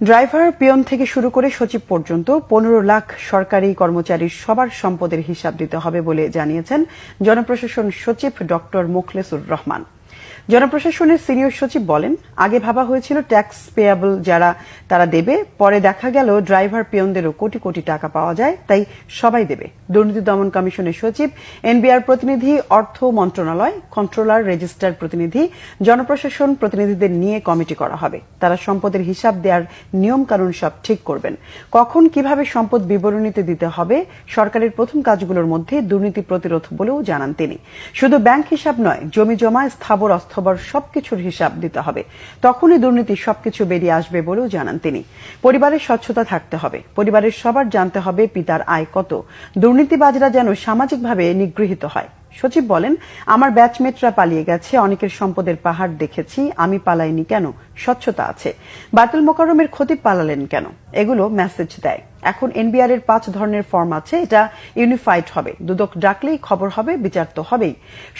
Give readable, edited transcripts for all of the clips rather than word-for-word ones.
Driver, peon থেকে শুরু করে সচিব পর্যন্ত 15 লাখ সরকারি কর্মচারীর সবার সম্পদের হিসাব দিতে হবে বলে জানিয়েছেন জনপ্রশাসন সচিব ডক্টর মোখলেসুর রহমান। জনপ্রশাসনের সিনিয়র সচিব বলেন, আগে ভাবা হয়েছিল ট্যাক্স পেয়াবল যারা তারা দেবে, পরে দেখা গেল ড্রাইভার পিয়নদেরও কোটি কোটি টাকা পাওয়া যায়, তাই সবাই দেবে। দুর্নীতি দমন কমিশনের সচিব, এনবিআর প্রতিনিধি, অর্থ মন্ত্রণালয়, কন্ট্রোলার, রেজিস্ট্রার প্রতিনিধি, জনপ্রশাসন প্রতিনিধিদের নিয়ে কমিটি করা হবে। তারা সম্পদের হিসাব দেওয়ার নিয়ম কানুন সব ঠিক করবেন। কখন কিভাবে সম্পদ বিবরণীতে দিতে হবে সরকারের প্রথম কাজগুলোর মধ্যে দুর্নীতি প্রতিরোধ বলেও জানান তিনি। শুধু ব্যাংক হিসাব নয়, জমি জমা, স্থাবর অস্থবর সবকিছুর হিসাব দিতে হবে। তখনই দুর্নীতি সবকিছু বেরিয়ে আসবে বলেও জানান তিনি। পরিবারের স্বচ্ছতা থাকতে হবে। পরিবারের সবার জানতে হবে পিতার আয় কত। দুর্নীতিবাজরা যেন সামাজিকভাবে নিগৃহীত হয়। সচিব বলেন, আমার ব্যাচমেটরা পালিয়ে গেছে, অনেকের সম্পদের পাহাড় দেখেছি, আমি পালাইনি কেন? স্বচ্ছতা আছে। বায়তুল মোকাররমের খতিব পালালেন কেন? এগুলো মেসেজ দেয়। এখন এনবিআর এর 5 ধরনের ফর্ম আছে, এটা ইউনিফাইড হবে। দুদক ডাকলেই খবর হবে, বিচার তো হবেই।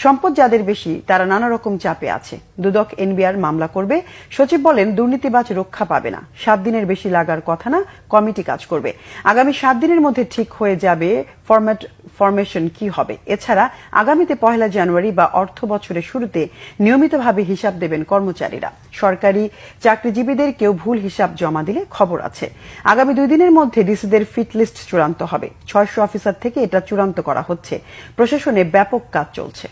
সম্পদ যাদের বেশি তারা নানা রকম চাপে আছে। দুদক এনবিআর মামলা করবে। সচিব বলেন, দুর্নীতিবাজ রক্ষা পাবে না। 7 দিনের বেশি লাগার কথা না, কমিটি কাজ করবে। আগামী 7 দিনের মধ্যে ঠিক হয়ে যাবে ফরমেশন কি হবে। এছাড়া আগামীতে 1 জানুয়ারি বা অর্থ বছরের শুরুতে নিয়মিতভাবে হিসাব দেবেন কর্মচারীরা। সরকারি চাকরিজীবীদের কেউ ভুল হিসাব জমা দিলে খবর আছে। আগামী 2 দিনের মধ্যে ডিসিদের ফিট লিস্ট চূড়ান্ত হবে। 600 অফিসার থেকে এটা চূড়ান্ত করা হচ্ছে। প্রশাসনে ব্যাপক কাজ চলছে।